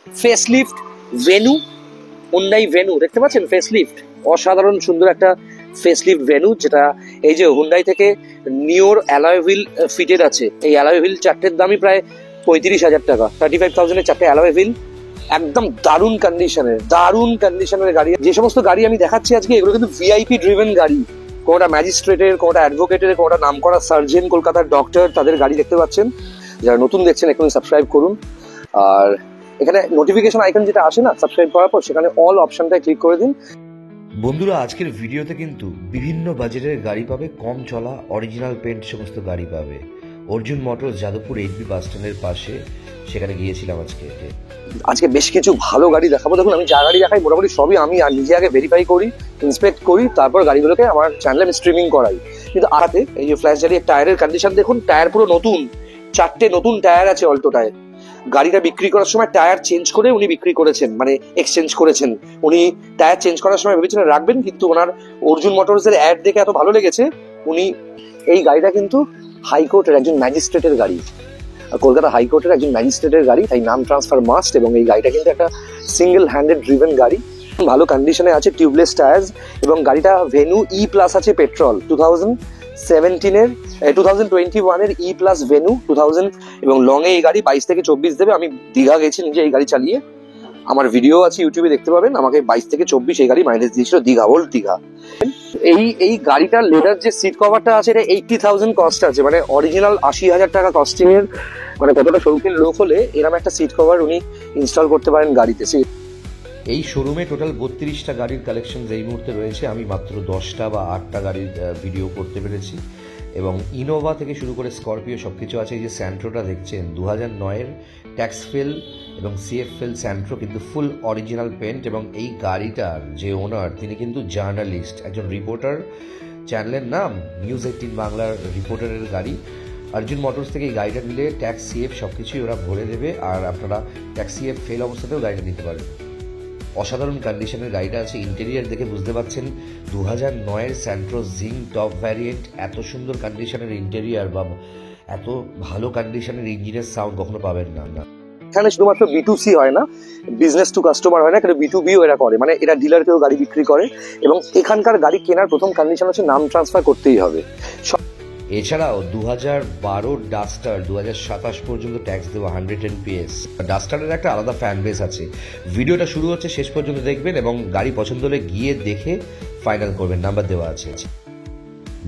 Facelift venue, Hyundai venue দেখতে পাচ্ছেন, facelift, অসাধারণ সুন্দর একটা ফেসলিফট ভেনু, যেটা এই যে হুন্ডাই থেকে নিওর অ্যালয় হুইল ফিটেড আছে। এই অ্যালয় হুইল চারটের দামই প্রায় 35,000 টাকা, 35,000-এর চারটে অ্যালয় হুইল, একদম দারুণ কন্ডিশনের গাড়ি। যে সমস্ত গাড়ি আমি দেখাচ্ছি আজকে, এগুলো কিন্তু ভিআইপি ড্রিভেন গাড়ি। কোনোটা ম্যাজিস্ট্রেটের, কোনোটা অ্যাডভোকেটের, কোনোটা নামকরা সার্জন, কলকাতার ডক্টর, তাদের গাড়ি দেখতে পাচ্ছেন। যারা নতুন দেখছেন এখনই সাবস্ক্রাইব করুন। আর এখানে নোটিফিকেশন আইকন যেটা আসে না সাবস্ক্রাইব করার পর, সেখানে অল অপশনটায় ক্লিক করে দিন। বন্ধুরা, আজকের ভিডিওতে কিন্তু বিভিন্ন বাজেটের গাড়ি পাবে, কম চলা অরিজিনাল পেন্ট সমস্ত গাড়ি পাবে। অর্জুন মোটরস যাদবপুর এইচবি বাস স্ট্যান্ডের পাশে, সেখানে গিয়েছিলাম আজকে বেশ কিছু ভালো গাড়ি দেখাবো। দেখুন, আমি যা গাড়ি দেখাই মোটামুটি সবই আমি নিজে আগে ভেরিফাই করি, ইন্সপেক্ট করি, তারপর গাড়িগুলোকে আমার চ্যানেলে আমি স্ট্রিমিং করাই। কিন্তু আগাতে এই যে ফ্ল্যাশ জ্বালিয়ে টায়ারের কন্ডিশন দেখুন, টায়ার পুরো নতুন, 4টে নতুন টায়ার আছে অল্টো টায়ার। গাড়িটা বিক্রি করার সময় টায়ার চেঞ্জ করে উনি বিক্রি করেছেন, মানে এক্সচেঞ্জ করেছেন। উনি টায়ার চেঞ্জ করার সময় ভেবেছিলেন রাখবেন, কিন্তু ওনার অর্জুন মোটরস এর অ্যাড দেখে এত ভালো লেগেছে, উনি এই গাড়িটা কিন্তু হাইকোর্টের একজন ম্যাজিস্ট্রেটের গাড়ি, কলকাতা হাইকোর্টের একজন ম্যাজিস্ট্রেটের গাড়ি, তাই নাম ট্রান্সফার মাস্ট। এবং এই গাড়িটা কিন্তু একটা সিঙ্গেল হ্যান্ডেড ড্রিভেন গাড়ি, ভালো কন্ডিশনে আছে, টিউবলেস টায়ার্স, এবং গাড়িটা ভেনু ই প্লাস আছে পেট্রোল, 2021-এর ই প্লাস ভেনু 2000, এবং লং এ এই গাড়ি 22 থেকে 24 দেবে। আমি দীঘা গেছি নিজে এই গাড়ি চালিয়ে, আমার ভিডিও আছে ইউটিউবে দেখতে পাবেন। আমাকে 22 থেকে 24 এই গাড়ি মাইলেজ দিয়েছিল দীঘা, ওল্ড দীঘা। এই গাড়িটার লেদার যে সিট কভারটা আছে, এটা 80,000 কস্ট আছে, মানে অরিজিনাল 80,000 টাকা কস্টিং এর। মানে কতটা শৌখিন লোক হলে এরকম একটা সিট কভার উনি ইনস্টল করতে পারেন গাড়িতে। এই শোরুমে টোটাল 32টা গাড়ির কালেকশন এই মুহূর্তে রয়েছে। আমি মাত্র 10টা বা 8টা গাড়ির ভিডিও করতে পেরেছি, এবং ইনোভা থেকে শুরু করে স্করপিও সব কিছু আছে। এই যে স্যান্ট্রোটা দেখছেন, 2009-এর ট্যাক্স ফেল এবং সিএফ ফেল স্যান্ট্রো, কিন্তু ফুল অরিজিনাল পেন্ট। এবং এই গাড়িটার যে ওনার, তিনি কিন্তু জার্নালিস্ট, একজন রিপোর্টার, চ্যানেলের নাম নিউজ18 বাংলার রিপোর্টারের গাড়ি। অর্জুন মোটরস থেকে এই গাড়িটা নিলে ট্যাক্স সিএফ সব কিছুই ওরা ভরে দেবে, আর আপনারা ট্যাক্স সিএফ ফেল অবস্থাতেও গাড়িটা নিতে পারবেন। অসাধারণ কন্ডিশনের গাড়িটা আছে। ইন্টেরিয়ার দেখে বুঝতে পারছেন 2009-এর স্যান্ট্রো জিং টপ ভ্যারিয়েন্ট। এত সুন্দর কন্ডিশনের ইন্টেরিয়ার বা এত ভালো কন্ডিশনের ইঞ্জিনের সাউন্ড কখনো পাবেন না। এখানে শুধুমাত্র B2C হয় না, বিজনেস টু কাস্টমার হয় না, এখানে B2Bও এরা করে, মানে এরা ডিলারকেও গাড়ি বিক্রি করে। এবং এখানকার গাড়ি কেনার প্রথম কন্ডিশন হচ্ছে নাম ট্রান্সফার করতেই হবে। এছাড়াও 2012 ডাস্টার 2027 পর্যন্ত ট্যাক্স দেওয়া 110 PS। ডাস্টারের একটা আলাদা ফ্যান বেস আছে। ভিডিওটা শুরু হচ্ছে, শেষ পর্যন্ত দেখবেন, এবং গাড়ি পছন্দ হলে গিয়ে দেখে ফাইনাল করবেন। নাম্বার দেওয়া আছে।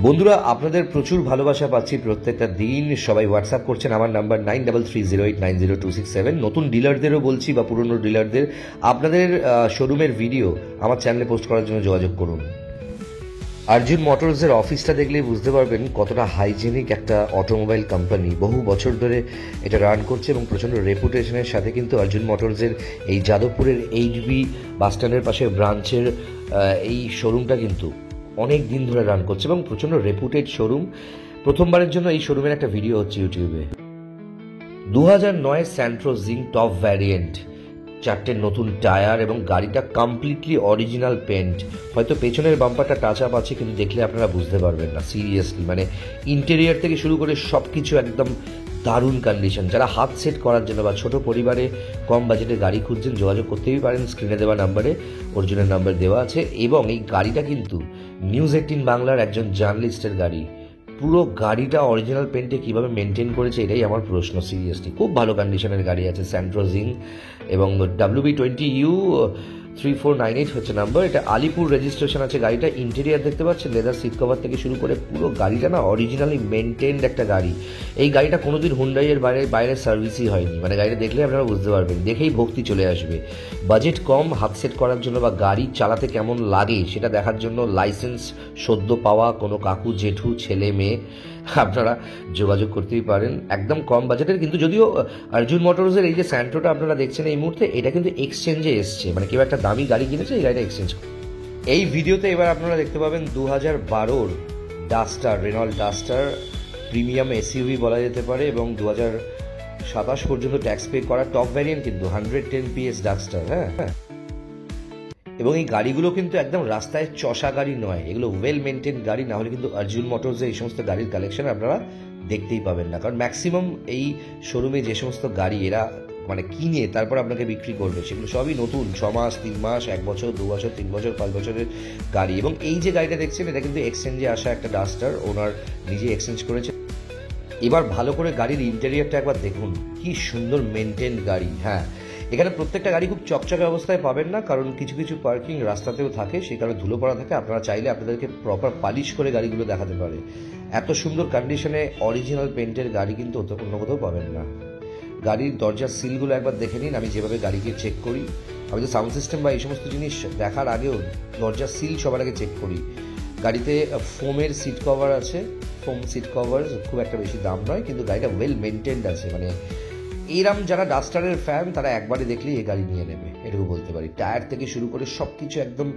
বন্ধুরা, আপনাদের প্রচুর ভালোবাসা পাচ্ছি প্রত্যেকটা দিন। সবাই হোয়াটসঅ্যাপ করছেন আমার নাম্বার 9330890267। নতুন ডিলারদেরও বলছি বা পুরনো ডিলারদের, আপনাদের শোরুমের ভিডিও আমার চ্যানেলে পোস্ট করার জন্য যোগাযোগ করুন। অর্জুন মোটরসের অফিসটা দেখলেই বুঝতে পারবেন কতটা হাইজেনিক একটা অটোমোবাইল কোম্পানি। বহু বছর ধরে এটা রান করছে এবং প্রচণ্ড রেপুটেশনের সাথে কিন্তু অর্জুন মোটরসের এই যাদবপুরের এইচবি বাস স্ট্যান্ডের পাশে ব্রাঞ্চের এই শোরুমটা কিন্তু অনেক দিন ধরে রান করছে এবং প্রচণ্ড রেপুটেড শোরুম। প্রথমবারের জন্য এই শোরুমের একটা ভিডিও হচ্ছে ইউটিউবে। 2009-এর স্যান্ট্রো জিং টপ ভ্যারিয়েন্ট, 4টে নতুন টায়ার, এবং গাড়িটা কমপ্লিটলি অরিজিনাল পেন্ট। হয়তো পেছনের বাম্পারটা টাচ আপ আছে, কিন্তু দেখলে আপনারা বুঝতে পারবেন না। সিরিয়াসলি, মানে ইন্টেরিয়ার থেকে শুরু করে সব কিছু একদম দারুণ কন্ডিশন। যারা হাত সেট করার জন্য বা ছোট পরিবারে কম বাজেটে গাড়ি খুঁজছেন, যোগাযোগ করতেই পারেন। স্ক্রিনে দেওয়া নাম্বারে অর্জুনের নাম্বার দেওয়া আছে। এবং এই গাড়িটা কিন্তু নিউজ18 বাংলার একজন জার্নালিস্টের গাড়ি। পুরো গাড়িটা অরিজিনাল পেন্টে কীভাবে মেনটেন করেছে, এটাই আমার প্রশ্ন। সিরিয়াসলি খুব ভালো কন্ডিশনের গাড়ি আছে স্যান্ট্রো জিং, এবং WB20U3498 হচ্ছে নাম্বার। এটা আলিপুর রেজিস্ট্রেশন আছে গাড়িটা। ইন্টেরিয়ার দেখতে পাচ্ছেন, লেদার সিট কভার থেকে শুরু করে পুরো গাড়িটা না অরিজিনালি মেনটেনড একটা গাড়ি। এই গাড়িটা কোনোদিন হুন্ডাইয়ের বাইরে সার্ভিসই হয়নি, মানে গাড়িটা দেখলে আপনারা বুঝতে পারবেন, দেখেই ভক্তি চলে আসবে। বাজেট কম, হাত সেট করার জন্য বা গাড়ি চালাতে কেমন লাগে সেটা দেখার জন্য লাইসেন্স সদ্য পাওয়া কোনো কাকু জেঠু ছেলে মেয়ে আপনারা যোগাযোগ করতেই পারেন। একদম কম বাজেটের, কিন্তু যদিও অর্জুন মোটরসের এই যে স্যান্ট্রোটা আপনারা দেখছেন এই মুহূর্তে, এটা কিন্তু এক্সচেঞ্জে এসছে, মানে কেউ একটা দামি গাড়ি কিনেছে, এই গাড়িটা এক্সচেঞ্জ। এই ভিডিওতে এবার আপনারা দেখতে পাবেন 2012-র Duster, Renault Duster premium SUV বলা যেতে পারে, এবং 2027 পর্যন্ত ট্যাক্স পে করা টপ ভ্যারিয়েন্ট, কিন্তু 110 PS ডাস্টার। হ্যাঁ, এবং এই গাড়িগুলো কিন্তু একদম রাস্তায় চষা গাড়ি নয়, এগুলো ওয়েল মেনটেন গাড়ি। না হলে কিন্তু অর্জুন মোটরসের এই সমস্ত গাড়ির কালেকশন আপনারা দেখতেই পাবেন না, কারণ ম্যাক্সিমাম এই শোরুমে যে সমস্ত গাড়ি এরা মানে কিনে তারপর আপনাকে বিক্রি করবে, সেগুলো সবই নতুন, 6 মাস, 3 মাস, 1 বছর, 2 বছর, 3 বছর, 5 বছরের গাড়ি। এবং এই যে গাড়িটা দেখছেন এটা কিন্তু এক্সচেঞ্জে আসা একটা ডাস্টার, ওনার নিজে এক্সচেঞ্জ করেছে। এবার ভালো করে গাড়ির ইন্টেরিয়রটা একবার দেখুন, কি সুন্দর মেনটেন গাড়ি। হ্যাঁ, এখানে প্রত্যেকটা গাড়ি খুব চকচকে অবস্থায় পাবেন না, কারণ কিছু কিছু পার্কিং রাস্তাতেও থাকে, সেই কারণে ধুলো পড়া থাকে। আপনারা চাইলে আপনাদেরকে প্রপার পালিশ করে গাড়িগুলো দেখাতে পারে। এত সুন্দর কন্ডিশনে অরিজিনাল পেন্টের গাড়ি কিন্তু অন্য কোথাও পাবেন না। গাড়ির দরজার সিলগুলো একবার দেখে নিন। আমি যেভাবে গাড়িকে চেক করি, আমি তো সাউন্ড সিস্টেম বা এই সমস্ত জিনিস দেখার আগেও দরজার সিল সবার আগে চেক করি। গাড়িতে ফোমের সিট কভার আছে, ফোম সিট কভার খুব একটা বেশি দাম নয়, কিন্তু গাড়িটা ওয়েল মেনটেন্ড আছে। মানে এরম যারা ডাস্টারের ফ্যান তারা একবারে দেখলেই এই গাড়ি নিয়ে নেবে, এটুকু বলতে পারি। টায়ার থেকে শুরু করে সব কিছু একদম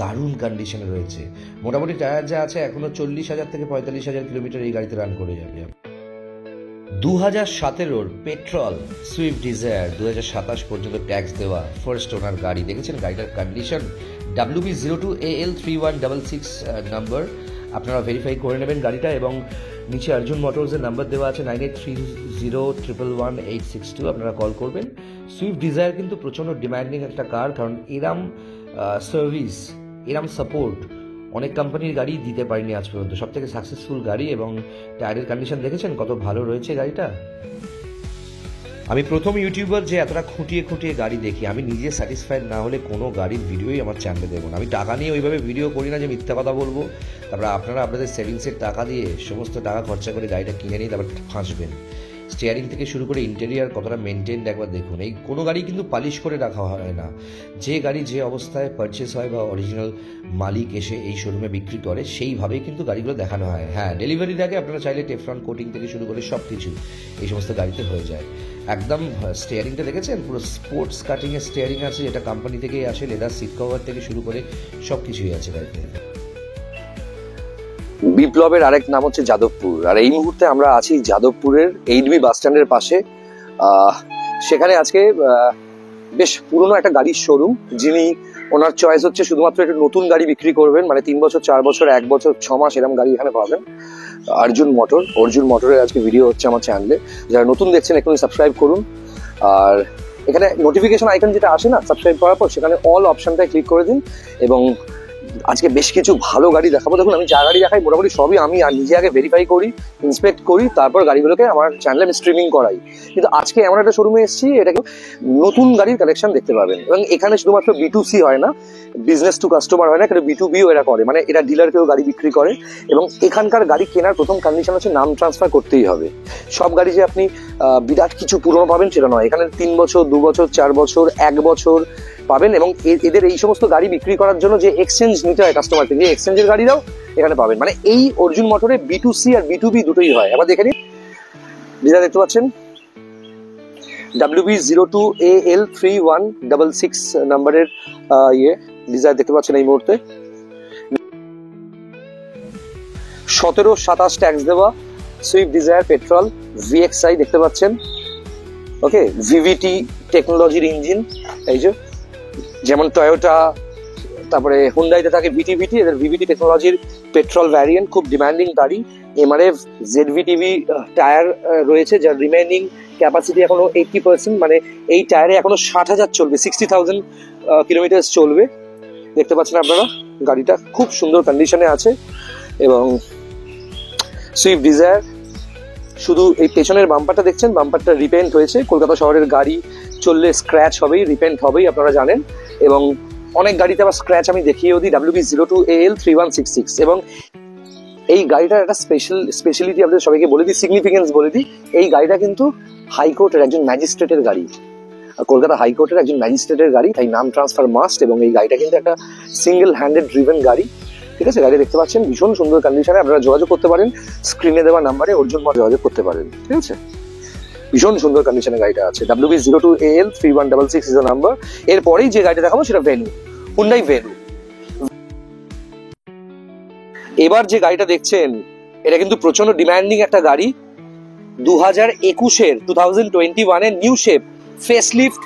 দারুণ কন্ডিশনে রয়েছে। মোটামুটি টায়ার যা আছে এখনও 40,000 থেকে 45,000 কিলোমিটার এই গাড়িতে রান করে যাবে। 2017 পেট্রোল সুইফট ডিজায়ার 2027 পর্যন্ত ট্যাক্স দেওয়া ফার্স্ট ওনার গাড়ি। দেখেছেন গাড়িটার কন্ডিশন, WB02AL3166 নাম্বার, আপনারা ভেরিফাই করে নেবেন গাড়িটা। এবং নিচে অর্জুন মোটরসের নাম্বার দেওয়া আছে 9830111862, আপনারা কল করবেন। সুইফট ডিজায়ার কিন্তু প্রচণ্ড ডিম্যান্ডিং একটা কার, কারণ এরম সার্ভিস, এরম সাপোর্ট অনেক কোম্পানির গাড়ি দিতে পারিনি আজ পর্যন্ত। সব থেকে সাকসেসফুল গাড়ি। এবং টায়ারের কন্ডিশন দেখেছেন কত ভালো রয়েছে গাড়িটা। আমি প্রথম ইউটিউবার যে এতটা খুঁটিয়ে খুঁটিয়ে গাড়ি দেখি। আমি নিজে স্যাটিসফাইড না হলে কোনো গাড়ির ভিডিওই আমার চ্যানেলে দেবো না। আমি টাকা নিয়ে ওইভাবে ভিডিও করি না যে মিথ্যা কথা বলবো, তারপরে আপনারা আপনাদের সেভিংসের টাকা দিয়ে সমস্ত টাকা খরচা করে গাড়িটা কিনে নিয়ে তারপর ফাঁসবেন। স্টিয়ারিং থেকে শুরু করে ইন্টেরিয়ার কতটা মেনটেন্ড একবার দেখুন। এই কোনো গাড়ি কিন্তু পালিশ করে রাখা হয় না। যে গাড়ি যে অবস্থায় পারচেস হয় বা অরিজিনাল মালিক এসে এই শোরুমে বিক্রি করে সেইভাবেই কিন্তু গাড়িগুলো দেখানো হয়। হ্যাঁ, ডেলিভারির আগে আপনারা চাইলে টেফলন কোটিং থেকে শুরু করে সব কিছু এই সমস্ত গাড়িতে হয়ে যায়। একদম স্টিয়ারিংটা দেখেছেন, পুরো স্পোর্টস কাটিংয়ের স্টিয়ারিং আছে, যেটা কোম্পানি থেকেই আসে। লেদার সিট কভার থেকে শুরু করে সব কিছুই আছে গাড়িতে। বিপ্লবের আরেক নাম হচ্ছে যাদবপুর, আর এই মুহূর্তে আমরা আছি যাদবপুরের 8B বাস স্ট্যান্ডের পাশে। সেখানে আজকে বেশ পুরনো একটা গাড়ির শোরুম, যিনি ওনার চয়েস হচ্ছে শুধুমাত্র একটা নতুন গাড়ি বিক্রি করবেন, মানে 3 বছর, 4 বছর, 1 বছর, 6 মাস এরকম গাড়ি এখানে পাবেন। অর্জুন মোটরের আজকে ভিডিও হচ্ছে আমার চ্যানেলে। যারা নতুন দেখছেন এখনই সাবস্ক্রাইব করুন। আর এখানে নোটিফিকেশন আইকন যেটা আসে না সাবস্ক্রাইব করার পর, সেখানে অল অপশনটায় ক্লিক করে দিন। এবং আজকে বেশ কিছু ভালো গাড়ি দেখাবো। দেখুন, আমি যা গাড়ি দেখাই মোটামুটি সবই আমি নিজে আগে ভেরিফাই করি, ইন্সপেক্ট করি, তারপর গাড়িগুলোকে আমার চ্যানেলে আমি স্ট্রিমিং করাই। কিন্তু আজকে এমন একটা শোরুমে এসেছি, এটাকে নতুন গাড়ির কালেকশন দেখতে পাবেন। এবং এখানে শুধুমাত্র B2C হয় না, বিজনেস টু কাস্টমার হয় না, এখানে B2Bও এরা করে, মানে এরা ডিলারকেও গাড়ি বিক্রি করে। এবং এখানকার গাড়ি কেনার প্রথম কন্ডিশন হচ্ছে নাম ট্রান্সফার করতেই হবে। সব গাড়ি যে আপনি বিরাট কিছু পুরনো পাবেন সেটা নয়, এখানে 3 বছর, 2 বছর, 4 বছর, 1 বছর পাবেন। এবং এদের এই সমস্ত গাড়ি বিক্রি করার জন্য যে এক্সচেঞ্জ নিতে হয় কাস্টমার থেকে, এই এক্সচেঞ্জের গাড়িরাও এখানে পাবেন। মানে এই অর্জুন মোটরে B2C আর B2B দুটোই হয়। আবার দেখে নিন, ডিজাইন দেখতে পাচ্ছেন WB02AL3166 নাম্বারের ডিজাইন দেখতে পাচ্ছেন এই মুহূর্তে। 17-27 ট্যাক্স দেওয়া সুইফট ডিজায়ার পেট্রোল VXI দেখতে পাচ্ছেন। ওকে, VVT টেকনোলজির ইঞ্জিন। এই যে যেমন টয়োটা, তারপরে হুন্ডাইতে থাকে VTVT, এদের VVT টেকনোলজির পেট্রোল ভ্যারিয়েন্ট, খুব ডিমান্ডিং গাড়ি। MRF ZVTV টায়ার রয়েছে, যার রিমেইনিং ক্যাপাসিটি এখনো 80%, মানে এই টায়ারে এখনো 60,000 চলবে, 60,000 কিলোমিটার চলবে। দেখতে পাচ্ছেন আপনারা, গাড়িটা খুব সুন্দর কন্ডিশনে আছে। এবং সুইফট ডিজায়ার, শুধু এই পেছনের বাম্পারটা দেখছেন, বাম্পারটা রিপেন্ট হয়েছে। কলকাতা শহরের গাড়ি চললে স্ক্র্যাচ হবেই, রিপেন্ট হবেই, আপনারা জানেন। এবং অনেক গাড়িতে আবার স্ক্র্যাচ আমি দেখিয়েও দিই, WB02AL3166। এবং এই গাড়িটার একটা স্পেশালিটি আপনাদের সবাইকে বলে দিই, সিগনিফিকেন্স বলে দিই। এই গাড়িটা কিন্তু হাইকোর্টের একজন ম্যাজিস্ট্রেটের গাড়ি, কলকাতা হাইকোর্টের একজন ম্যাজিস্ট্রেটের গাড়ি, তাই নাম ট্রান্সফার মাস্ট। এবং এই গাড়িটা কিন্তু একটা সিঙ্গেল হ্যান্ডেড ড্রিভেন গাড়ি, ঠিক আছে। গাড়ি দেখতে পাচ্ছেন ভীষণ সুন্দর কন্ডিশনে। আপনারা যোগাযোগ করতে পারেন স্ক্রিনে দেওয়া নাম্বারে, অর্জুন মোটর যোগাযোগ করতে পারেন, ঠিক আছে। ভীষণ সুন্দর কন্ডিশনে গাড়িটা আছে। WB02AL3166 is the number. এরপরেই যে গাড়িটা দেখাবো সেটা ভেনু, হুন্ডাই ভেনু। এবার যে গাড়িটা দেখছেন এটা কিন্তু প্রচন্ড ডিমান্ডিং একটা গাড়ি। 2021 new shape facelift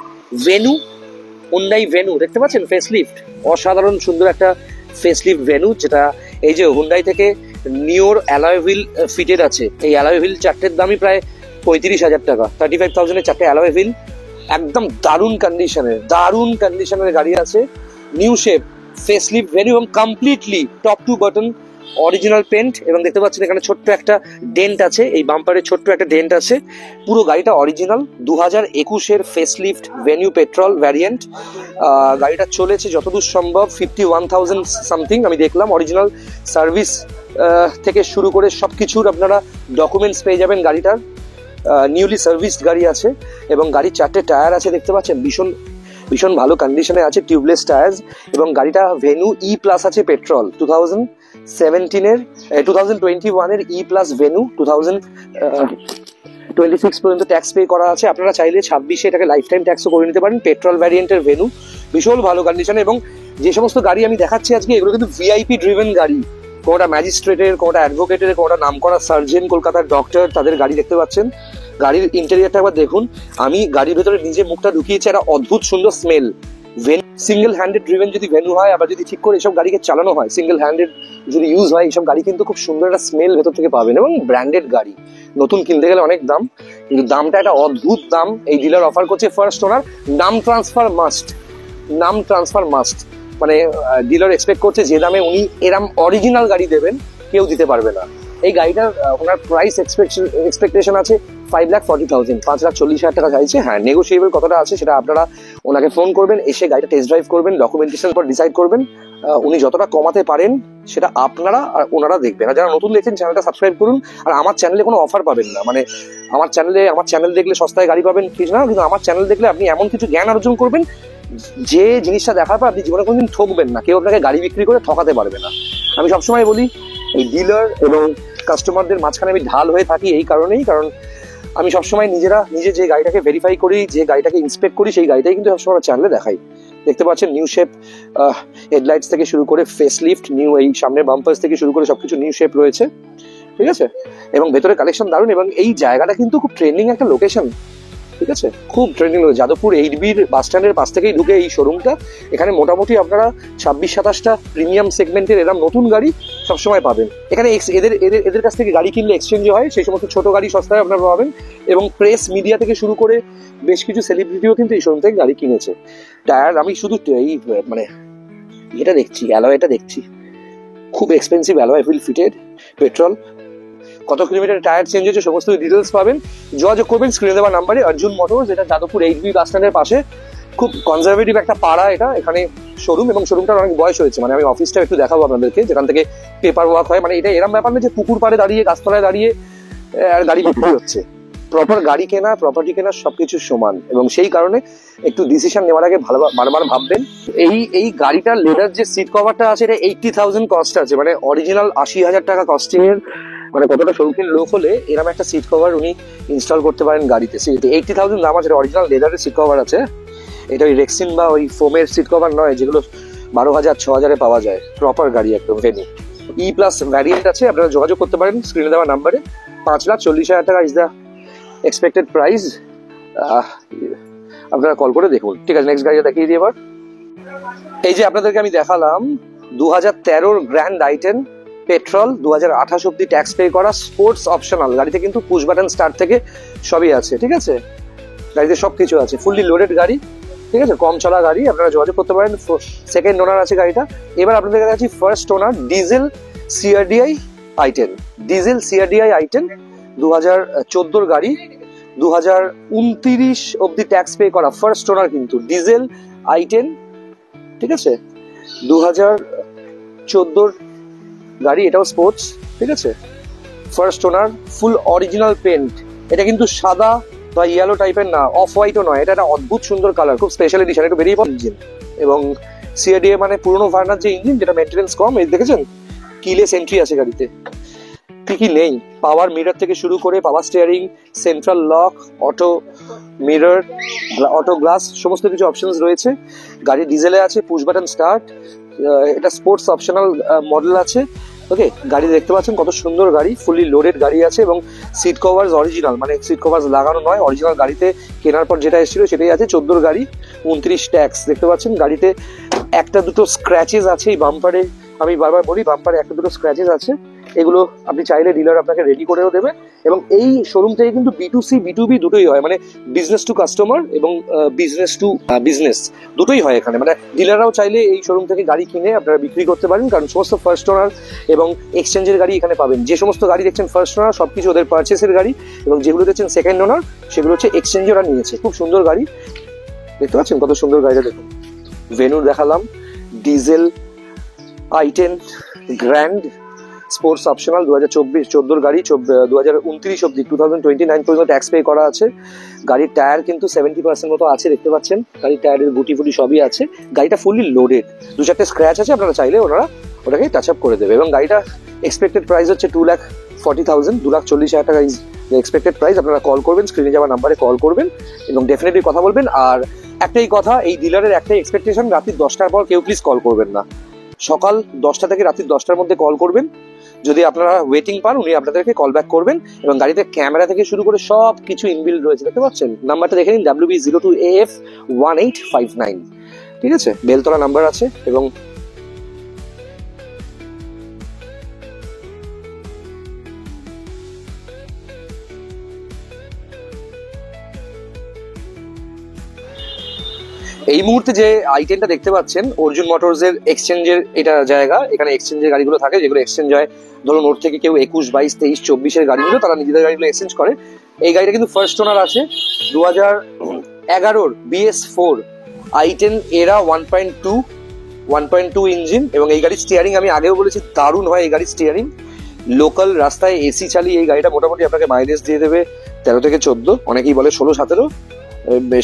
venue, Hyundai venue দেখতে পাচ্ছেন, ফেসলিফট, অসাধারণ সুন্দর একটা ফেসলিফট ভেনু, যেটা এই যে হুন্ডাই থেকে নিওর অ্যালয় হুইল ফিটেড আছে। এই অ্যালয় হুইল চারটের দামই প্রায় 35,000 টাকা, 35,000 এর চারটে অ্যালয় হুইল। একদম দারুণ কন্ডিশনের গাড়ি আছে। নিউ শেপ, ফেসলিফট ভেনু এবং completely top to bottom original paint. এবং দেখতে পাচ্ছেন এখানে ছোট্ট একটা ডেন্ট আছে, এই বাম্পারে ছোট্ট একটা ডেন্ট আছে। পুরো গাড়িটা অরিজিনাল 2021-এর ফেসলিফট ভেনিউ পেট্রোল ভ্যারিয়েন্ট। গাড়িটা চলেছে যতদূর সম্ভব 51,000 সামথিং আমি দেখলাম। অরিজিনাল সার্ভিস থেকে শুরু করে সবকিছুর আপনারা ডকুমেন্টস পেয়ে যাবেন গাড়িটার। নিউলি সার্ভিসড গাড়ি আছে এবং গাড়ির 4টে টায়ার আছে দেখতে পাচ্ছেন, ভীষণ ভালো কন্ডিশনে আছে, টিউবলেস টায়ার্স। এবং গাড়িটা ভেনু E+ আছে পেট্রোল 2021-এর E+ ভেনু 2026 পর্যন্ত ট্যাক্স পে করা আছে। আপনারা চাইলে 26-এ এটাকে লাইফ টাইম ট্যাক্সও করে নিতে পারেন। পেট্রোল ভ্যারিয়েন্টের ভেনু ভীষণ ভালো কন্ডিশনে। এবং যে সমস্ত গাড়ি আমি দেখাচ্ছি আজকে এগুলো কিন্তু ভিআইপি ড্রিভেন গাড়ি। কোনোটা ম্যাজিস্ট্রেটের, কোনোটা অ্যাডভোকেটের, কোনোটা নামকরা সার্জন, কলকাতার ডক্টর, তাদের গাড়ি দেখতে পাচ্ছেন। গাড়ির ইন্টেরিয়ারটা একবার দেখুন। আমি গাড়ির ভেতরে নিজে মুখটা ঢুকিয়েছি, একটা অদ্ভুত সুন্দর স্মেল। সিঙ্গেল হ্যান্ডেড ড্রিভেন যদি ভেনু হয়, আবার যদি ঠিক করে এসব গাড়িকে চালানো হয়, সিঙ্গেল হ্যান্ডেড যদি ইউজ হয়, এইসব গাড়ি কিন্তু খুব সুন্দর একটা স্মেল ভেতর থেকে পাবেন। এবং ব্র্যান্ডেড গাড়ি নতুন কিনতে গেলে অনেক দাম, কিন্তু দামটা একটা অদ্ভুত দাম। এই ডিলার অফার করছে ফার্স্ট ওনার নাম ট্রান্সফার মাস্ট। মানে ডিলার এক্সপেক্ট করছে যে দামে উনি এরম অরিজিনাল গাড়ি দেবেন কেউ দিতে পারবে না। এই গাড়িটার ওনার প্রাইস এক্সপেকটেশন আছে 5,40,000, 5,40,000 টাকা চাইছে। হ্যাঁ, নেগোসিয়েবল কতটা আছে সেটা আপনারা ওনাকে ফোন করবেন, এসে গাড়িটা টেস্ট ড্রাইভ করবেন, ডকুমেন্টেশন পর ডিসাইড করবেন। উনি যতটা কমাতে পারেন সেটা আপনারা আর ওনারা দেখবেন। আর যারা নতুন দেখছেন চ্যানেলটা সাবস্ক্রাইব করুন। আর আমার চ্যানেলে কোনো অফার পাবেন না, মানে আমার চ্যানেল দেখলে সস্তায় গাড়ি পাবেন কিছু না, কিন্তু আমার চ্যানেল দেখলে আপনি এমন কিছু জ্ঞান অর্জন করবেন যে জিনিসটা দেখার পর আপনি জীবনে কোনোদিন ঠকবেন না, কেউ আপনাকে গাড়ি বিক্রি করে ঠকাতে পারবে না। আমি সবসময় বলি এই ডিলার এবং কাস্টমারদের মাঝখানে আমি ঢাল হয়ে থাকি এই কারণেই, কারণ আমি সবসময় নিজে যে গাড়িটাকে ভেরিফাই করি, যে গাড়িটাকে ইন্সপেক্ট করি, সেই গাড়িটাই কিন্তু সবসময় আমার চ্যানেলে দেখাই। দেখতে পাচ্ছেন নিউ শেপ হেডলাইটস থেকে শুরু করে ফেসলিফট, নিউ এই সামনের বাম্পার্স থেকে শুরু করে সবকিছু নিউ শেপ রয়েছে, ঠিক আছে। এবং ভেতরে কালেকশন দারুণ। এবং এই জায়গাটা কিন্তু খুব ট্রেন্ডিং একটা লোকেশন, ঠিক আছে, খুব ট্রেন্ডিং। যাদবপুর 8B বাস স্ট্যান্ডের পাশ থেকেই ঢুকে এই শোরুমটা। এখানে মোটামুটি আপনারা 26-27টা প্রিমিয়াম সেগমেন্টের এরকম নতুন গাড়ি সবসময় পাবেন। এখানে এদের কাছ থেকে গাড়ি কিনলে এক্সচেঞ্জ হয়, সেই সমস্ত ছোট গাড়ি সস্তায় আপনারা পাবেন। এবং প্রেস মিডিয়া থেকে শুরু করে বেশ কিছু সেলিব্রিটিও কিন্তু এই শোরুম থেকে গাড়ি কিনেছে। টায়ার আমি শুধু এই মানে এটা দেখছি, অ্যালয়টা দেখছি, খুব expensive alloy wheel fitted petrol. কত কিলোমিটার টায়ার চেঞ্জ হয়েছে সমস্ত ডিটেলস পাবেন। যোগাযোগ করবেন স্ক্রিনে দেওয়া নাম্বারে। অর্জুন মোটরস, এটা যাদবপুর 8B বাস স্ট্যান্ডের পাশে, খুব কনজারভেটিভ একটা পাড়া এটা। এখানে শোরুম, এবং শোরুমটার অনেক বয়স হয়েছে। মানে আমি অফিসটা একটু দেখাবো আপনাদেরকে, যেখান থেকে পেপার ওয়ার্ক হয়। মানে এটা এরম ব্যাপার না যে পুকুর পাড়ে দাঁড়িয়ে, গাছতলায় দাঁড়িয়ে আর গাড়ি বিক্রি হচ্ছে। প্রপার গাড়ি কেনা, প্রপার্টি কেনা সবকিছু সমান। এবং সেই কারণে একটু ডিসিশন নেওয়ার আগে বারবার ভাববেন। এই গাড়িটার লেদার যে সিট কভারটা আছে, এটা 80,000 কস্ট আছে, মানে অরিজিনাল 80,000 টাকা কস্টিং এর। মানে কতটা শৌখিন লোক হলে এরকম একটা সিট কভার উনি ইনস্টল করতে পারেন গাড়িতে। 80,000 দাম আছে, অরিজিনাল লেদারের সিট কভার আছে। এটা ওই রেক্সিন বা ওই ফোমের সিট কভার নয়, যেগুলো 12,000 6,000-এ পাওয়া যায়। প্রপার গাড়ি একদম ভেনু। E+ ভ্যারিয়েন্ট আছে, আপনারা যোগাযোগ করতে পারেন স্ক্রিনে দেওয়া নাম্বারে। 5,40,000 টাকা ইজ দ্য এক্সপেক্টেড প্রাইস। আপনারা কল করে দেখুন। ঠিক আছে, নেক্সট গাড়িটা দেখিয়ে দিই এবার। এই যে আপনাদেরকে আমি দেখালাম 2013-র গ্র্যান্ড i10 পেট্রোল, 2028 অব্দি ট্যাক্স পে করা, স্পোর্টস অপশনাল। গাড়িতে কিন্তু পুশ বাটন স্টার্ট থেকে সবই আছে, ঠিক আছে। গাড়িতে সবকিছু আছে, ফুললি লোডেড গাড়ি, ঠিক আছে, কম চলা গাড়ি। আপনারা যোগাযোগ করতে পারেন। সেকেন্ড ওনার আছে গাড়িটা। এবার আপনাদের কাছে first owner diesel CRDI i10। Diesel CRDI i10 2014-র গাড়ি, 2029 অব্দি ট্যাক্স পে করা, ফার্স্ট ওনার কিন্তু ডিজেল i10, ঠিক আছে। 2014-র গাড়ি, এটাও স্পোর্টস, ঠিক আছে। First owner, full original paint. এটা কিন্তু সাদা বা ইয়েলো টাইপের না, অফ হোয়াইটও নয়, এটা একটা অদ্ভুত সুন্দর কালার, খুব স্পেশাল এডিশন। একটু বেরিয়ে ইঞ্জিন, এবং CRDI মানে পুরোনো ভার্নার যে ইঞ্জিন, যেটা মেনটেন্স কম। এই দেখেছেন কিলেস এন্ট্রি আছে গাড়িতে, কি নেই। পাওয়ার মিরর থেকে শুরু করে power steering, central lock, auto mirror, auto glass, সমস্ত কিছু অপশনস রয়েছে। গাড়ি ডিজেলে আছে, পুশ বাটন স্টার্ট। এটা স্পোর্টস অপশনাল মডেল আছে, ওকে। গাড়ি দেখতে পাচ্ছেন কত সুন্দর গাড়ি, ফুলি লোডেড গাড়ি আছে। এবং সিট কভার্স অরিজিনাল, মানে সিট কভার্স লাগানো নয়, অরিজিনাল। গাড়িতে কেনার পর যেটা এসেছিল সেটাই আছে। 14-র গাড়ি, 29 ট্যাক্স। দেখতে পাচ্ছেন গাড়িতে একটা দুটো স্ক্র্যাচেস আছে এই বাম্পারে। আমি বারবার বলি বাম্পারে একটা দুটো স্ক্র্যাচেস আছে, এগুলো আপনি চাইলে ডিলার আপনাকে রেডি করেও দেবে। এবং এই শোরুম থেকে কিন্তু B2C B2B দুটোই হয়, মানে বিজনেস টু কাস্টমার এবং বিজনেস টু বিজনেস দুটোই হয় এখানে। মানে ডিলাররাও চাইলে এই শোরুম থেকে গাড়ি কিনে আপনারা বিক্রি করতে পারেন, কারণ সমস্ত ফার্স্ট ওনার এবং এক্সচেঞ্জের গাড়ি এখানে পাবেন। যে সমস্ত গাড়ি দেখছেন ফার্স্ট ওনার সবকিছু ওদের পারচেসের গাড়ি, এবং যেগুলো দেখছেন সেকেন্ড ওনার সেগুলো হচ্ছে এক্সচেঞ্জে ওরা নিয়েছে। খুব সুন্দর গাড়ি দেখতে পাচ্ছেন, কত সুন্দর গাড়িটা দেখুন। ভেনুর দেখালাম, diesel i10 grand sports optional 2014 গাড়ি, 2029 অব্দি 2029 পর্যন্ত ট্যাক্স পে করা আছে। গাড়ির টায়ার কিন্তু 70% মতো আছে, দেখতে পাচ্ছেন গাড়ির টায়ারের গুটি ফুটি সবই আছে। গাড়িটা ফুললি লোডেড, 2-4টে স্ক্র্যাচ আছে, আপনারা চাইলে ওনারা ওটাকে টাচ আপ করে দেবে। এবং গাড়িটা এক্সপেক্টেড প্রাইস হচ্ছে 2,40,000, 2,40,000 টাকা ইজ এক্সপেক্টেড প্রাইস। আপনারা কল করবেন, স্ক্রিনে যাওয়া নাম্বারে কল করবেন এবং ডেফিনেটলি কথা বলবেন। আর একটাই কথা, এই ডিলারের একটাই এক্সপেকটেশন, রাত্রি 10টার পর কেউ প্লিজ কল করবেন না। সকাল 10টা থেকে রাত্রি 10টার মধ্যে কল করবেন। যদি আপনারা ওয়েটিং পান উনি আপনাদেরকে কল ব্যাক করবেন। এবং গাড়িতে ক্যামেরা থেকে শুরু করে সব কিছু ইনবিল্ড রয়েছে, দেখতে পাচ্ছেন। নাম্বারটা দেখে নিন, WB02AF1859, ঠিক আছে, বেলতলা নাম্বার আছে। এবং এই মুহূর্তে যে i10টা দেখতে পাচ্ছেন, অর্জুন মোটরস এর এক্সচেঞ্জের এটা জায়গা। এখানে এক্সচেঞ্জের গাড়িগুলো থাকে, যেগুলো এক্সচেঞ্জ হয়। ধরুন ওর থেকে কেউ 21, 22, 23, 24-এর গাড়িগুলো তারা নিজেদের গাড়িগুলো এক্সচেঞ্জ করে। এই গাড়িটা কিন্তু ফার্স্ট ওনার আছে, 2011 BS4 i10 এরা 1.2 ইঞ্জিন। এবং এই গাড়ির স্টিয়ারিং আমি আগেও বলেছি দারুণ হয়। এই গাড়ির স্টিয়ারিং লোকাল রাস্তায় এসি চালিয়ে এই গাড়িটা মোটামুটি আপনাকে মাইলেজ দিয়ে দেবে 13 থেকে 14, অনেকেই বলে 16-17।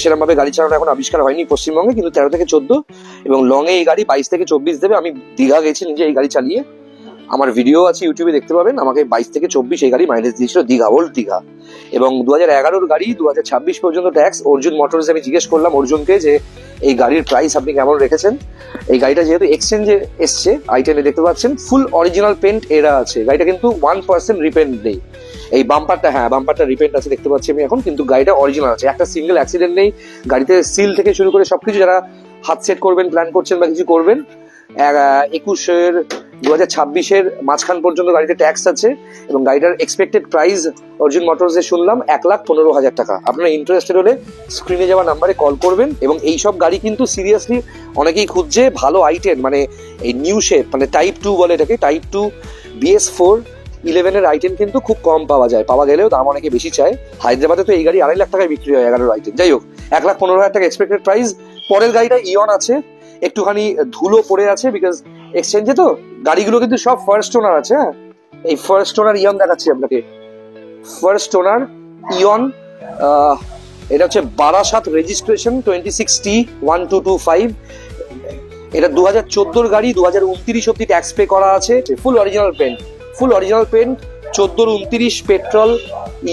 সেরকম ভাবে গাড়ি চালানো এখন আবিষ্কার হয়নি পশ্চিমবঙ্গে, কিন্তু 13 থেকে 14। এবং লং এ এই গাড়ি 22 থেকে 24 দেবে। আমি দীঘা গেছি নিজে এই গাড়ি চালিয়ে, আমার ভিডিও আছে ইউটিউবে, দেখতে পাবেন। আমাকে 22 থেকে 24 এই গাড়ি মাইলেজ দিয়েছিল দীঘা, ওল্ড দীঘা। এবং 2011 গাড়ি 2026 পর্যন্ত ট্যাক্স। অর্জুন মোটরস আমি জিজ্ঞেস করলাম অর্জুনকে যে এই গাড়ির প্রাইস আপনি কেমন রেখেছেন। এই গাড়িটা যেহেতু এক্সচেঞ্জে এসছে, i10 দেখতে পাচ্ছেন ফুল অরিজিনাল পেন্ট এরা আছে। গাড়িটা কিন্তু 1% রিপেন্ট নেই। এই বাম্পারটা, হ্যাঁ বাম্পারটা রিপেন্ট আছে দেখতে পাচ্ছি আমি এখন, কিন্তু গাড়িটা অরিজিনাল আছে। একটা সিঙ্গেল অ্যাক্সিডেন্ট নেই গাড়িতে। সিল থেকে শুরু করে সবকিছু, যারা হাত সেট করবেন, প্ল্যান করছেন বা কিছু করবেন, 2026-এর মাঝখান পর্যন্ত গাড়িতে ট্যাক্স আছে। এবং গাড়িটার এক্সপেক্টেড প্রাইস অর্জুন মোটরসে শুনলাম 1,15,000 টাকা। আপনারা ইন্টারেস্টেড হলে স্ক্রিনে যাওয়া নাম্বারে কল করবেন। এবং এইসব গাড়ি কিন্তু সিরিয়াসলি অনেকেই খুঁজছে ভালো i10, মানে এই নিউ শেপ, মানে টাইপ 2 বলে এটাকে, টাইপ 2 BS4 11-এর i10 কিন্তু খুব কম পাওয়া যায়, পাওয়া গেলেও দাম অনেকে বেশি চায়। হায়দ্রাবাদে তো এই গাড়ি 2.5 লাখ টাকায় বিক্রি হয় 11 i10। যাই হোক, 1,15,000 টাকা এক্সপেক্টেড প্রাইস। পরের গাড়িটা ইয়ন আছে, একটুখানি ধুলো পড়ে আছে বিকজ এক্সচেঞ্জে তো। গাড়িগুলো কিন্তু সব ফার্স্ট ওনার আছে। হ্যাঁ, এই ফার্স্ট ওনার ইয়ন দেখাচ্ছি আপনাকে, ফার্স্ট ওনার ইয়ন। এটা হচ্ছে বারাসাত রেজিস্ট্রেশন 26T1225। এটা 2014 গাড়ি, 2029 অব্দি ট্যাক্স পে করা আছে। Full original paint, 14-29 petrol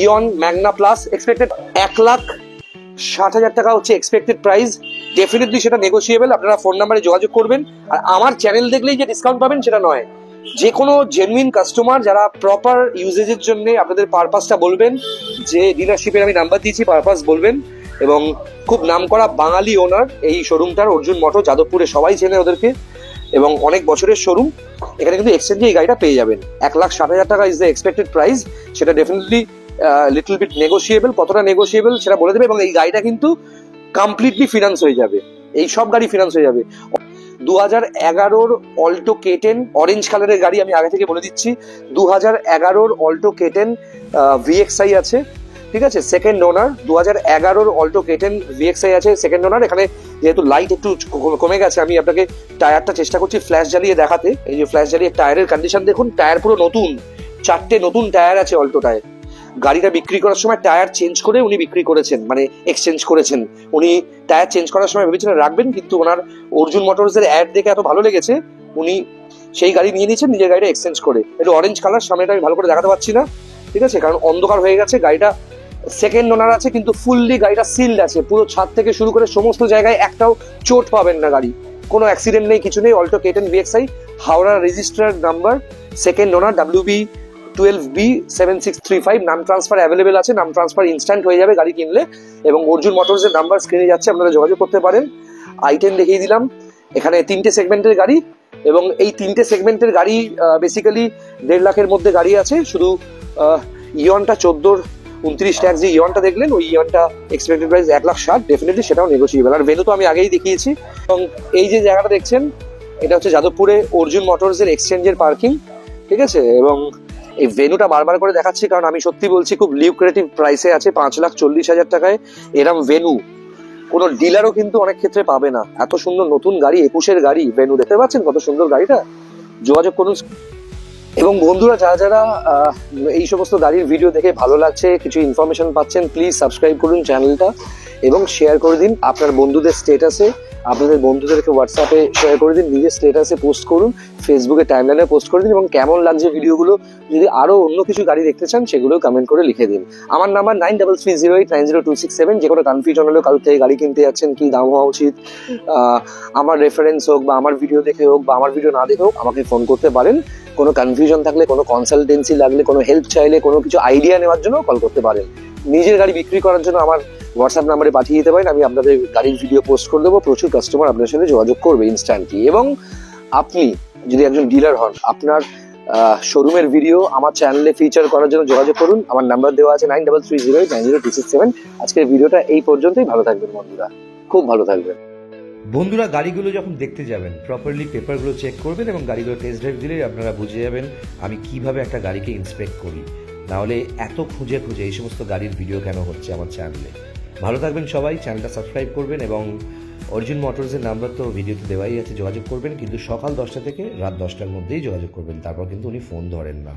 Eon Magna plus. Expected 1,60,000 টাকা হচ্ছে এক্সপেক্টেড প্রাইস। ডেফিনেটলি সেটা নেগোসিয়েবল, আপনারা ফোন নাম্বারে যোগাযোগ করবেন। আর আমার চ্যানেল দেখলেই যে ডিসকাউন্ট পাবেন সেটা নয়, যে কোনো জেনুইন কাস্টমার যারা প্রপার ইউজেজের জন্য আপনাদের পারপাসটা বলবেন, যে ডিলারশিপের আমি নাম্বার দিয়েছি, পারপাস বলবেন। এবং খুব নামকরা বাঙালি ওনার এই শোরুমটার, অর্জুন মোটর, যাদবপুরে সবাই চেনে ওদেরকে, এবং অনেক বছরের শোরুম। এখানে কিন্তু এক্সচেঞ্জে এই গাড়িটা পেয়ে যাবেন। 1,60,000 টাকা ইজ দ্য এক্সপেক্টেড প্রাইস। সেটা ডেফিনেটলি লিটল বিট নেগোসিয়েবল, কতটা নেগোসিয়েবল সেটা বলে দেবে। এবং এই গাড়িটা কিন্তু কমপ্লিটলি ফিনান্স হয়ে যাবে, এই সব গাড়ি ফিনান্স হয়ে যাবে। 2011 অল্টো K10 অরেঞ্জ কালারের গাড়ি, আমি আগে থেকে বলে দিচ্ছি। 2011 অল্টো K10 VXI আছে, ঠিক আছে, সেকেন্ড ওনার। 2011 অল্টো K10 VXI আছে, সেকেন্ড ওনার। এখানে যেহেতু লাইট একটু কমে গেছে, আমি আপনাকে টায়ারটা চেষ্টা করছি ফ্ল্যাশ জ্বালিয়ে দেখাতে। এই যে ফ্ল্যাশ জ্বালিয়ে টায়ারের কন্ডিশন দেখুন, টায়ার পুরো নতুন, 4টে নতুন টায়ার আছে অল্টো টায়ার। গাড়িটা বিক্রি করার সময় টায়ার চেঞ্জ করে উনি বিক্রি করেছেন, মানে এক্সচেঞ্জ করেছেন। উনি টায়ার চেঞ্জ করার সময় ভেবেছিলেন রাখবেন, কিন্তু ওনার অর্জুন মোটরসের অ্যাড দেখে এত ভালো লেগেছে, উনি সেই গাড়ি নিয়ে নিয়েছেন, নিজের গাড়িটা এক্সচেঞ্জ করে। একটু অরেঞ্জ কালার, সামনেটা আমি ভালো করে দেখাতে পারছি না, ঠিক আছে, কারণ অন্ধকার হয়ে গেছে। গাড়িটা সেকেন্ড ওনার আছে, কিন্তু ফুললি গাড়িটা সিলড আছে, পুরো ছাদ থেকে শুরু করে সমস্ত জায়গায় একটাও চোট পাবেন না। গাড়ি কোনো অ্যাক্সিডেন্ট নেই, কিছু নেই। Alto K10 VXI, Howrah registered number, second ওনার, WB12B7635। নাম ট্রান্সফার অ্যাভেলেবেল আছে, নাম ট্রান্সফার ইনস্ট্যান্ট হয়ে যাবে গাড়ি কিনলে। এবং অর্জুন মোটরসের নাম্বার স্ক্রিনে যাচ্ছে, আপনারা যোগাযোগ করতে পারেন। i10 দেখিয়ে দিলাম। এখানে 3টে সেগমেন্টের গাড়ি, এবং এই 3টে সেগমেন্টের গাড়ি বেসিক্যালি 1.5 লাখের মধ্যে গাড়ি আছে। শুধু ইয়নটা 14-29 ট্যাক্স যে ইয়নটা দেখলেন, ওই ইয়নটা এক্সপেক্টেড প্রাইস 1,60,000, ডেফিনেটলি সেটাও নেগোসিয়েবল। আর ভেনু তো আমি আগেই দেখিয়েছি। এবং এই যে জায়গাটা দেখছেন, এটা হচ্ছে যাদবপুরে অর্জুন মোটরস এর এক্সচেঞ্জের পার্কিং, ঠিক আছে। এবং এই ভেনুটা বারবার করে দেখাচ্ছি কারণ আমি সত্যি বলছি খুব লিউক্রেটিভ প্রাইসে আছে। 5,40,000 টাকায় এরম ভেনু কোনো ডিলারও কিন্তু অনেক ক্ষেত্রে পাবে না। এত সুন্দর নতুন গাড়ি, 21-এর গাড়ি ভেনু, দেখতে পাচ্ছেন কত সুন্দর গাড়িটা। যোগাযোগ করুন। এবং বন্ধুরা, যারা যারা এই সমস্ত গাড়ির ভিডিও দেখে ভালো লাগছে, কিছু ইনফরমেশন পাচ্ছেন, প্লিজ সাবস্ক্রাইব করুন চ্যানেলটা এবং শেয়ার করে দিন আপনার বন্ধুদের স্টেটাসে, আপনাদের বন্ধুদেরকে হোয়াটসঅ্যাপে শেয়ার করে দিন, নিজের স্টেটাসে পোস্ট করুন, ফেসবুকে টাইমলাইনে পোস্ট করে দিন। এবং কেমন লাগছে ভিডিওগুলো, যদি আরো অন্য কিছু গাড়ি দেখতে চান সেগুলো কমেন্ট করে লিখে দিন। আমার নাম্বার 9330890267। যে কোনো কনফিউশন হলে, কারোর থেকে গাড়ি কিনতে যাচ্ছেন, কি দাম হওয়া উচিত, আমার রেফারেন্স হোক বা আমার ভিডিও দেখে হোক বা আমার ভিডিও না দেখে হোক, আমাকে ফোন করতে পারেন। কোনো কনফিউশন থাকলে, কোনো কনসালটেন্সি লাগলে, কোনো হেল্প চাইলে, কোনো কিছু আইডিয়া নেওয়ার জন্য কল করতে পারেন। নিজের গাড়ি বিক্রি করার জন্য আমার হোয়াটসঅ্যাপ নাম্বারে পাঠিয়ে দিতে পারেন, আমি আপনাদের গাড়ির ভিডিও পোস্ট করে দেবো। প্রচুর কাস্টমার আপনার সাথে যোগাযোগ করবে ইনস্ট্যান্টলি। এবং আপনি যদি একজন ডিলার হন, আপনার শোরুমের ভিডিও আমার চ্যানেলে ফিচার করার জন্য যোগাযোগ করুন। আমার নাম্বার দেওয়া আছে 9330890267। আজকের ভিডিওটা এই পর্যন্তই। ভালো থাকবেন বন্ধুরা, খুব ভালো থাকবেন। বন্ধুরা, গাড়িগুলো যখন দেখতে যাবেন প্রপারলি পেপারগুলো চেক করবেন এবং গাড়িগুলো টেস্ট ড্রাইভ দিলেই আপনারা বুঝে যাবেন আমি কিভাবে একটা গাড়িকে ইন্সপেক্ট করি। নাহলে এত খুঁজে খুঁজে এই সমস্ত গাড়ির ভিডিও কেন হচ্ছে আমার চ্যানেলে। ভালো থাকবেন সবাই, চ্যানেলটা সাবস্ক্রাইব করবেন এবং অর্জুন মোটরসের নাম্বার তো ভিডিওতে দেওয়াই আছে, যোগাযোগ করবেন। কিন্তু সকাল 10টা থেকে রাত 10টার মধ্যেই যোগাযোগ করবেন, তারপর কিন্তু উনি ফোন ধরেন না।